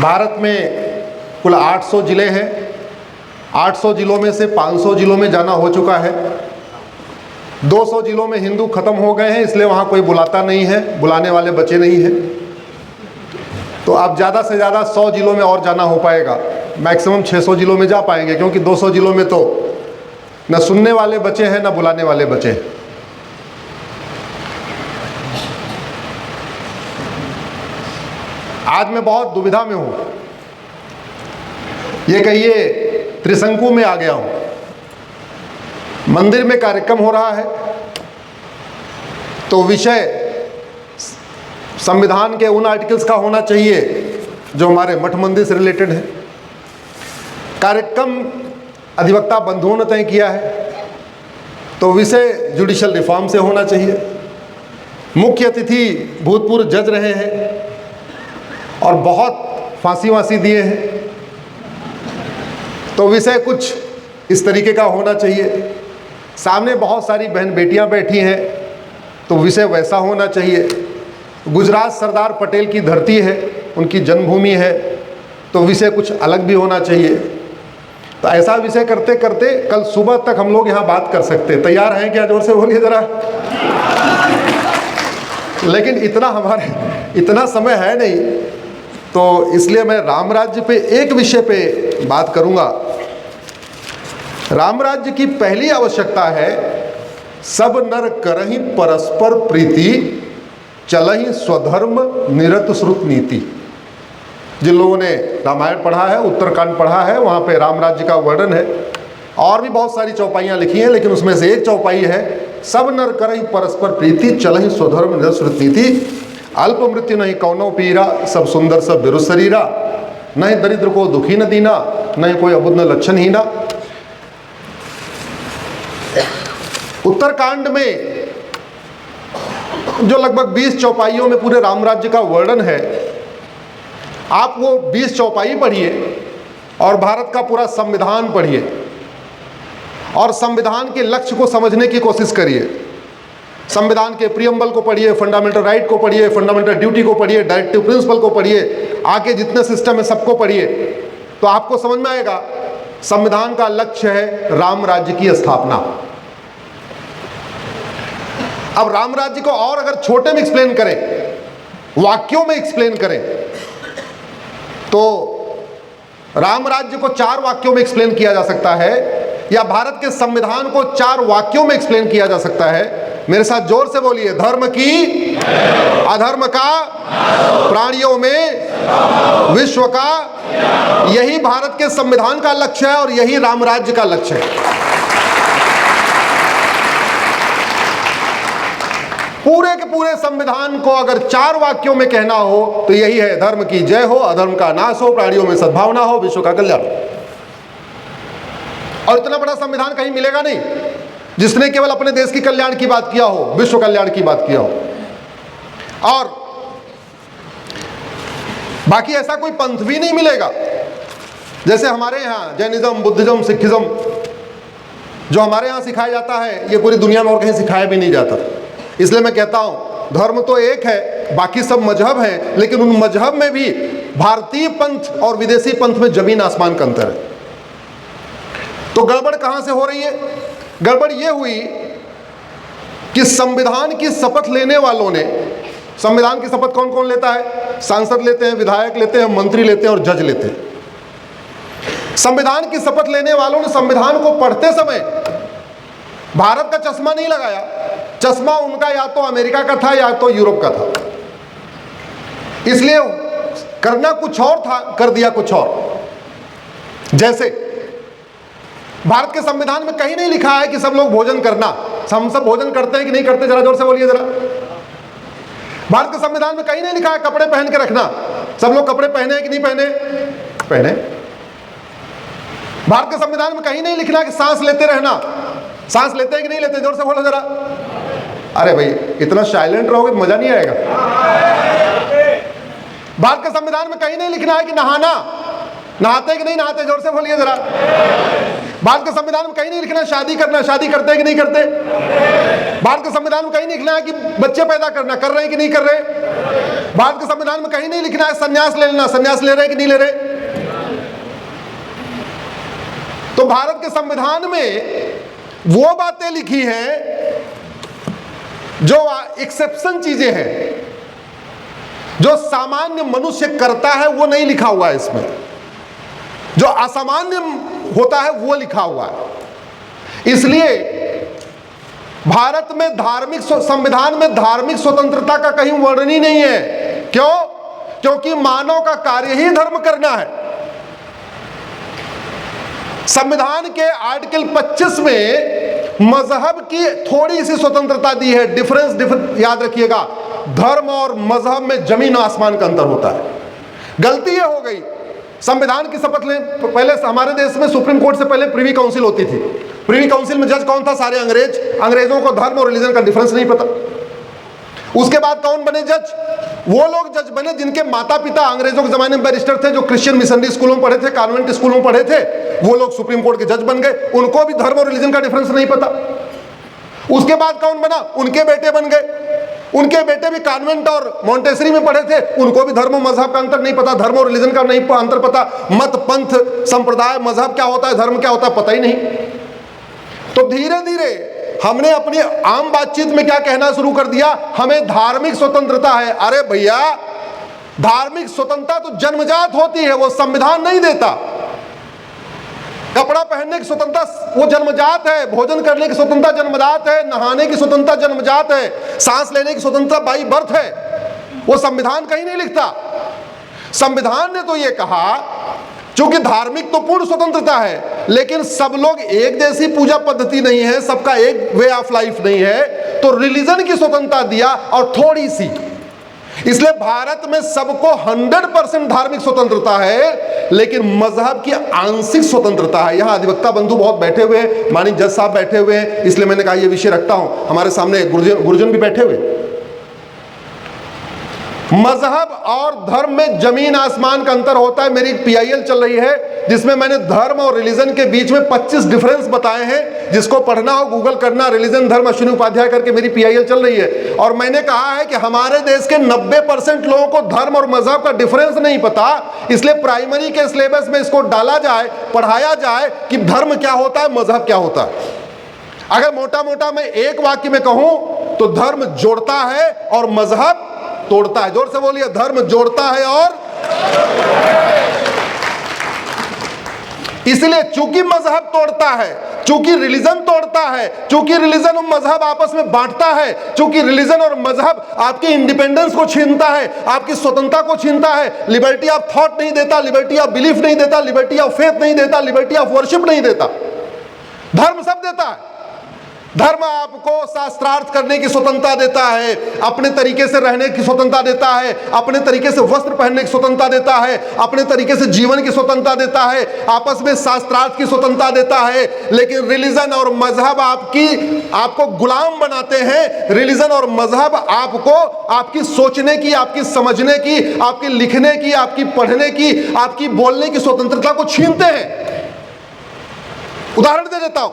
भारत में कुल 800 ज़िले हैं। 800 ज़िलों में से 500 ज़िलों में जाना हो चुका है। 200 ज़िलों में हिंदू ख़त्म हो गए हैं, इसलिए वहाँ कोई बुलाता नहीं है, बुलाने वाले बचे नहीं हैं। तो अब ज़्यादा से ज़्यादा 100 ज़िलों में और जाना हो पाएगा। मैक्सिमम 600 ज़िलों में जा पाएंगे, क्योंकि 200 ज़िलों में तो न सुनने वाले बचे हैं न बुलाने वाले बचे हैं। आज मैं बहुत दुविधा में हूँ। ये कहिए त्रिशंकु में आ गया हूँ। मंदिर में कार्यक्रम हो रहा है तो विषय संविधान के उन आर्टिकल्स का होना चाहिए जो हमारे मठ मंदिर से रिलेटेड है। कार्यक्रम अधिवक्ता बंधुओं ने तय किया है तो विषय जुडिशल रिफॉर्म से होना चाहिए। मुख्य अतिथि भूतपूर्व जज रहे हैं और बहुत फांसी वांसी दिए हैं, तो विषय कुछ इस तरीके का होना चाहिए। सामने बहुत सारी बहन बेटियां बैठी हैं तो विषय वैसा होना चाहिए। गुजरात सरदार पटेल की धरती है, उनकी जन्मभूमि है, तो विषय कुछ अलग भी होना चाहिए। तो ऐसा विषय करते करते कल सुबह तक हम लोग यहाँ बात कर सकते हैं। तैयार हैं क्या? जोर से बोलिए ज़रा। लेकिन इतना समय है नहीं, तो इसलिए मैं राम राज्य पे एक विषय पे बात करूँगा। राम राज्य की पहली आवश्यकता है सब नर करहि परस्पर प्रीति, चलहि स्वधर्म निरत श्रुत नीति। जिन लोगों ने रामायण पढ़ा है, उत्तरकांड पढ़ा है, वहाँ पे राम राज्य का वर्णन है। और भी बहुत सारी चौपाइयाँ लिखी हैं, लेकिन उसमें से एक चौपाई है सब नर करहि परस्पर प्रीति, चलहि स्वधर्म निरत श्रुत नीति। अल्प मृत्यु नहीं कौनो पीरा, सब सुंदर सब बिरु शरीरा। नहीं दरिद्र को दुखी न दीना, नहीं कोई अबुध न लक्षण हीना। उत्तरकांड में जो लगभग 20 चौपाइयों में पूरे राम राज्य का वर्णन है, आप वो 20 चौपाई पढ़िए और भारत का पूरा संविधान पढ़िए और संविधान के लक्ष्य को समझने की कोशिश करिए। संविधान के प्रियम्बल को पढ़िए, फंडामेंटल राइट को पढ़िए, फंडामेंटल ड्यूटी को पढ़िए, डायरेक्टिव प्रिंसिपल को पढ़िए, आगे जितने सिस्टम है सबको पढ़िए, तो आपको समझ में आएगा संविधान का लक्ष्य है राम राज्य की स्थापना। अब राम राज्य को और अगर छोटे में एक्सप्लेन करें, वाक्यों में एक्सप्लेन करें, तो राम राज्य को 4 वाक्यों में एक्सप्लेन किया जा सकता है, या भारत के संविधान को 4 वाक्यों में एक्सप्लेन किया जा सकता है। मेरे साथ जोर से बोलिए, धर्म की, अधर्म का, प्राणियों में, विश्व का। यही भारत के संविधान का लक्ष्य है और यही राम राज्य का लक्ष्य है। पूरे के पूरे संविधान को अगर 4 वाक्यों में कहना हो तो यही है, धर्म की जय हो, अधर्म का नाश हो, प्राणियों में सद्भावना हो, विश्व का कल्याण। और इतना बड़ा संविधान कहीं मिलेगा नहीं जिसने केवल अपने देश की कल्याण की बात किया हो, विश्व कल्याण की बात किया हो। और बाकी ऐसा कोई पंथ भी नहीं मिलेगा। जैसे हमारे यहाँ जैनिज्म, बुद्धिज्म, सिखिज्म जो हमारे यहाँ सिखाया जाता है, ये पूरी दुनिया में और कहीं सिखाया भी नहीं जाता। इसलिए मैं कहता हूं धर्म तो एक है, बाकी सब मजहब हैं, लेकिन उन मजहब में भी भारतीय पंथ और विदेशी पंथ में जमीन आसमान का अंतर है। तो गड़बड़ कहां से हो रही है? गड़बड़ ये हुई कि संविधान की शपथ लेने वालों ने, संविधान की शपथ कौन कौन लेता है? सांसद लेते हैं, विधायक लेते हैं, मंत्री लेते हैं और जज लेते हैं। संविधान की शपथ लेने वालों ने संविधान को पढ़ते समय भारत का चश्मा नहीं लगाया। चश्मा उनका या तो अमेरिका का था या तो यूरोप का था, इसलिए करना कुछ और था, कर दिया कुछ और। जैसे भारत के संविधान में कहीं नहीं लिखा है कि सब लोग भोजन करना। हम सब भोजन करते हैं कि नहीं करते? जरा जोर से बोलिए जरा। भारत के संविधान में कहीं नहीं लिखा है कपड़े पहन के रखना। सब लोग कपड़े पहने हैं कि नहीं पहने? पहने। भारत के संविधान में कहीं नहीं लिखना है कि सांस लेते रहना। सांस लेते हैं कि नहीं लेते? जोर से बोलो जरा। अरे भाई, इतना साइलेंट रहोगे तो मजा नहीं आएगा। भारत के संविधान में कहीं नहीं लिखना है कि नहाना नहाते कि नहीं नहाते? जोर से बोलिए जरा। भारत के संविधान में कहीं नहीं लिखना है शादी करना, शादी करते कि नहीं करते? भारत के संविधान में कहीं नहीं लिखना है कि बच्चे पैदा करना, कर रहे हैं कि नहीं कर रहे? भारत के संविधान में कहीं नहीं लिखना है संन्यास ले लेना, संन्यास ले रहे कि नहीं ले रहे? तो भारत के संविधान में वो बातें लिखी हैं जो एक्सेप्शन चीजें हैं, जो सामान्य मनुष्य करता है वो नहीं लिखा हुआ है इसमें, जो असामान्य होता है वो लिखा हुआ है। इसलिए भारत में धार्मिक संविधान में धार्मिक स्वतंत्रता का कहीं वर्णन ही नहीं है। क्यों? क्योंकि मानव का कार्य ही धर्म करना है। संविधान के आर्टिकल 25 में मजहब की थोड़ी सी स्वतंत्रता दी है। डिफरेंस याद रखिएगा, धर्म और मजहब में जमीन आसमान का अंतर होता है। गलती ये हो गई, संविधान की शपथ ले पहले हमारे देश में सुप्रीम कोर्ट से पहले प्रीवी काउंसिल होती थी। प्रीवी काउंसिल में जज कौन था? सारे अंग्रेज। अंग्रेजों को धर्म और रिलीजन का डिफरेंस नहीं पता। उसके बाद कौन बने जज? वो लोग जज बने जिनके माता पिता अंग्रेजों के जमाने में बैरिस्टर थे, जो क्रिश्चियन मिशनरी स्कूलों में पढ़े थे, कॉन्वेंट स्कूलों में पढ़े थे। वो लोग सुप्रीम कोर्ट के जज बन गए, उनको भी धर्म और रिलीजन का डिफरेंस नहीं पता। उसके बाद कौन बना? उनके बेटे बन गए। उनके बेटे भी कॉन्वेंट और मॉन्टेसरी में पढ़े थे, उनको भी धर्म और मजहब का अंतर नहीं पता, धर्म और रिलीजन का नहीं अंतर पता। मत, पंथ, संप्रदाय, मजहब क्या होता है, धर्म क्या होता है, पता ही नहीं। तो धीरे धीरे हमने अपनी आम बातचीत में क्या कहना शुरू कर दिया? हमें धार्मिक स्वतंत्रता है। अरे भैया, धार्मिक स्वतंत्रता तो जन्मजात होती है, वो संविधान नहीं देता। कपड़ा पहनने की स्वतंत्रता वो जन्मजात है, भोजन करने की स्वतंत्रता जन्मजात है, नहाने की स्वतंत्रता जन्मजात है, सांस लेने की स्वतंत्रता बाई बर्थ है। वो संविधान कहीं नहीं लिखता। संविधान ने तो ये कहा, चूंकि धार्मिक तो पूर्ण स्वतंत्रता है, लेकिन सब लोग एक जैसी पूजा पद्धति नहीं है, सबका एक वे ऑफ लाइफ नहीं है, तो रिलीजन की स्वतंत्रता दिया और थोड़ी सी। इसलिए भारत में सबको 100% धार्मिक स्वतंत्रता है, लेकिन मजहब की आंशिक स्वतंत्रता है। यहां अधिवक्ता बंधु बहुत बैठे हुए हैं, मानी जज साहब बैठे हुए हैं, इसलिए मैंने कहा यह विषय रखता हूं। हमारे सामने गुरुजन भी बैठे हुए। मजहब और धर्म में जमीन आसमान का अंतर होता है। मेरी PIL चल रही है जिसमें मैंने धर्म और रिलीजन के बीच में 25 डिफरेंस बताए हैं। जिसको पढ़ना हो गूगल करना, रिलीजन धर्म अश्विनी उपाध्याय करके मेरी PIL चल रही है। और मैंने कहा है कि हमारे देश के 90% लोगों को धर्म और मजहब का डिफरेंस नहीं पता, इसलिए प्राइमरी के सिलेबस में इसको डाला जाए, पढ़ाया जाए कि धर्म क्या होता है, मजहब क्या होता है। अगर मोटा मोटा मैं एक वाक्य में कहूं तो धर्म जोड़ता है और मजहब तोड़ता है। जोर से बोलिए, धर्म जोड़ता है और इसलिए चूंकि मजहब तोड़ता है, चूंकि रिलीजन तोड़ता है, चूंकि रिलीजन और मजहब आपस में बांटता है, चूंकि रिलीजन और मजहब आपकी इंडिपेंडेंस को छीनता है, आपकी स्वतंत्रता को छीनता है, लिबर्टी ऑफ थॉट नहीं देता, लिबर्टी ऑफ बिलीफ नहीं देता, लिबर्टी ऑफ फेथ नहीं देता, लिबर्टी ऑफ वर्शिप नहीं देता, धर्म सब देता है। धर्म आपको शास्त्रार्थ करने की स्वतंत्रता देता है, अपने तरीके से रहने की स्वतंत्रता देता है, अपने तरीके से वस्त्र पहनने की स्वतंत्रता देता है, अपने तरीके से जीवन की स्वतंत्रता देता है, आपस में शास्त्रार्थ की स्वतंत्रता देता है। लेकिन रिलीजन और मजहब आपको गुलाम बनाते हैं। रिलीजन और मजहब आपको आपकी सोचने की, आपकी समझने की, आपकी लिखने की, आपकी पढ़ने की, आपकी बोलने की स्वतंत्रता को छीनते हैं। उदाहरण दे देता हूं,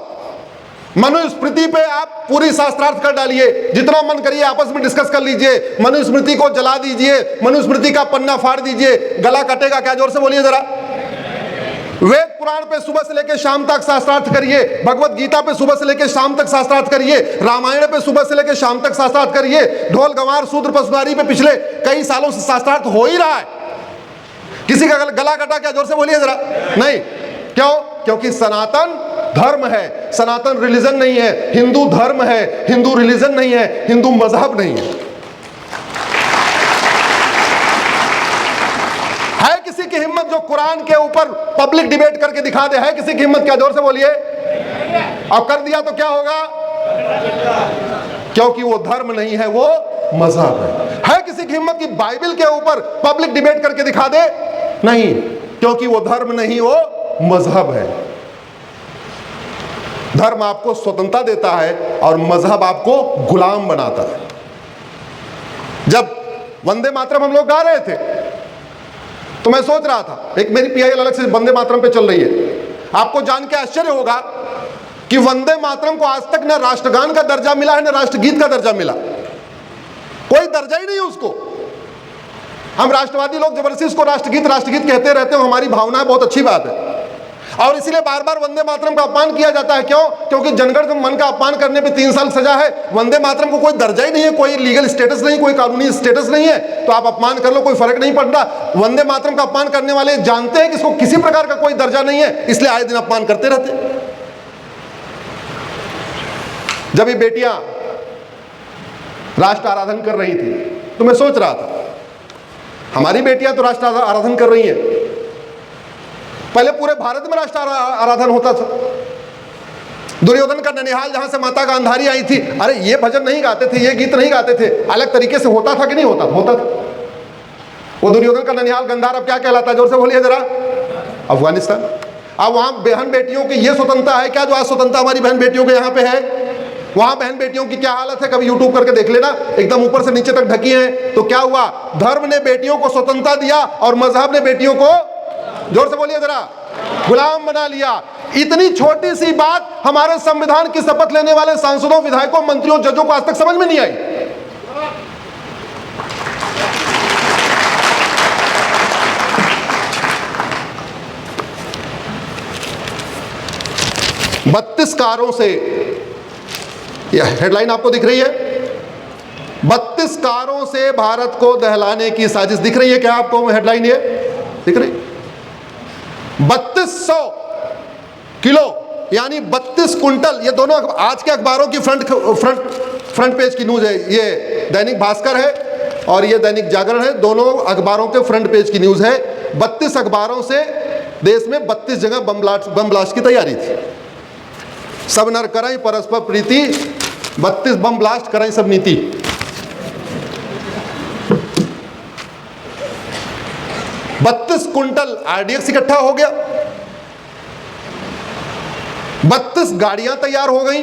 मनुस्मृति पे आप पूरी शास्त्रार्थ कर डालिए, जितना मन करिए आपस में डिस्कस कर लीजिए, मनुस्मृति को जला दीजिए, मनुस्मृति का पन्ना फाड़ दीजिए, गला कटेगा क्या? जोर से बोलिए जरा। वेद पुराण पे सुबह से लेकर शाम तक शास्त्रार्थ करिए, भगवत गीता पे सुबह से लेकर शाम तक शास्त्रार्थ करिए, रामायण पे सुबह से लेकर शाम तक शास्त्रार्थ करिए, ढोल गंवार शूद्र पशुनारी पे पिछले कई सालों से शास्त्रार्थ हो ही रहा है। किसी का गला कटा क्या? जोर से बोलिए जरा। नहीं, क्यों? क्योंकि सनातन धर्म है, सनातन रिलीजन नहीं है। हिंदू धर्म है, हिंदू रिलीजन नहीं है, हिंदू मजहब नहीं है किसी की हिम्मत जो कुरान के ऊपर पब्लिक डिबेट करके दिखा दे? है किसी की हिम्मत? क्या? जोर से बोलिए। अब कर दिया तो क्या होगा? क्योंकि वो धर्म नहीं है, वो मजहब है किसी की हिम्मत की बाइबल के ऊपर पब्लिक डिबेट करके दिखा दे? नहीं, क्योंकि वो धर्म नहीं, वो मजहब है। धर्म आपको स्वतंत्रता देता है और मजहब आपको गुलाम बनाता है। जब वंदे मातरम हम लोग गा रहे थे तो मैं सोच रहा था, एक मेरी पीआईएल अलग से वंदे मातरम पे चल रही है, आपको जान के आश्चर्य होगा कि वंदे मातरम को आज तक न राष्ट्रगान का दर्जा मिला है, न राष्ट्रगीत का दर्जा मिला, कोई दर्जा ही नहीं उसको। हम राष्ट्रवादी लोग जबरदस्ती उसको राष्ट्रगीत राष्ट्रगीत कहते रहते हो, हमारी भावना है, बहुत अच्छी बात है, और इसीलिए बार बार वंदे मातरम का अपमान किया जाता है। क्यों? क्योंकि जनगण मन का अपमान करने पे 3 साल सजा है। वंदे मातरम को कोई दर्जा ही नहीं है, कोई लीगल स्टेटस नहीं, कोई कानूनी स्टेटस नहीं है, तो आप अपमान कर लो, कोई फर्क नहीं पड़ता। वंदे मातरम का अपमान करने वाले जानते हैं कि इसको किसी प्रकार का कोई दर्जा नहीं है, इसलिए आए दिन अपमान करते रहते। जब ये बेटियां राष्ट्र आराधन कर रही थी तो मैं सोच रहा था, हमारी बेटियां तो राष्ट्र आराधन कर रही हैं, पहले पूरे भारत में राष्ट्र आराधन होता था। दुर्योधन का ननिहाल जहां से माता गांधारी आई थी, अरे ये भजन नहीं गाते थे, ये गीत नहीं गाते थे, अलग तरीके से होता था कि नहीं होता? होता था। वो दुर्योधन का ननिहाल गंधार अब क्या कहलाता है? जोर से बोलिए जरा। अफगानिस्तान। अब वहां बहन बेटियों की ये स्वतंत्रता है क्या जो आज स्वतंत्रता हमारी बहन बेटियों के यहाँ पे है? वहां बहन बेटियों की क्या हालत है, कभी यूट्यूब करके देख लेना, एकदम ऊपर से नीचे तक ढकी है। तो क्या हुआ? धर्म ने बेटियों को स्वतंत्रता दिया और मजहब ने बेटियों को, जोर से बोलिए जरा, गुलाम बना लिया। इतनी छोटी सी बात हमारे संविधान की शपथ लेने वाले सांसदों, विधायकों, मंत्रियों, जजों को आज तक समझ में नहीं आई। बत्तीस कारों से, यह हेडलाइन आपको दिख रही है, 32 कारों से भारत को दहलाने की साजिश दिख रही है क्या आपको? हेडलाइन ये दिख रही, 3200 किलो यानी 32 कुंटल। ये दोनों आज के अखबारों की फ्रंट पेज की न्यूज है। ये दैनिक भास्कर है और ये दैनिक जागरण है, दोनों अखबारों के फ्रंट पेज की न्यूज है। 32 अखबारों से देश में 32 जगह बम ब्लास्ट की तैयारी थी। सब नर कराई परस्पर प्रीति, 32 बम ब्लास्ट कराई सब नीति। बत्तीस कुंटल आरडीएक्स इकट्ठा हो गया, 32 गाड़ियां तैयार हो गई,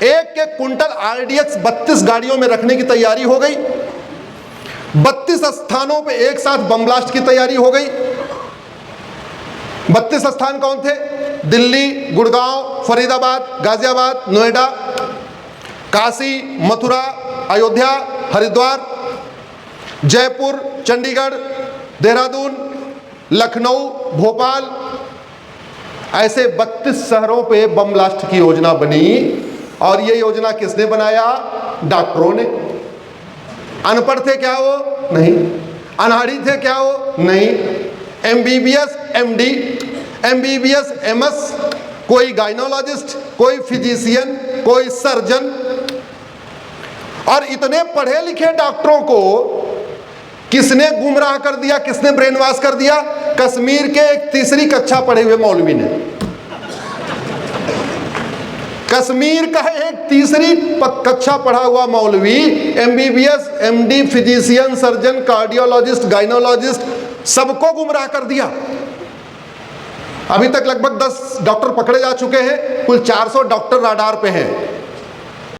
एक एक कुंटल आरडीएक्स 32 गाड़ियों में रखने की तैयारी हो गई, 32 स्थानों पे एक साथ बम ब्लास्ट की तैयारी हो गई। 32 स्थान कौन थे? दिल्ली, गुड़गांव, फरीदाबाद, गाजियाबाद, नोएडा, काशी, मथुरा, अयोध्या, हरिद्वार, जयपुर, चंडीगढ़, देहरादून, लखनऊ, भोपाल, ऐसे 32 शहरों पे बम ब्लास्ट की योजना बनी। और ये योजना किसने बनाया? डॉक्टरों ने। अनपढ़ थे क्या वो? नहीं। अनाड़ी थे क्या वो? नहीं। एमबीबीएस, एमडी, एमबीबीएस, एमएस, कोई गाइनोलॉजिस्ट, कोई फिजिशियन, कोई सर्जन। और इतने पढ़े लिखे डॉक्टरों को किसने गुमराह कर दिया, किसने ब्रेन वॉश कर दिया? कश्मीर के एक तीसरी कक्षा पढ़े हुए मौलवी ने। कश्मीर का एक तीसरी कक्षा पढ़ा हुआ मौलवी MBBS, MD, physician, surgeon, cardiologist, gynaecologist सबको गुमराह कर दिया। अभी तक लगभग 10 डॉक्टर पकड़े जा चुके हैं, कुल 400 डॉक्टर राडार पे हैं।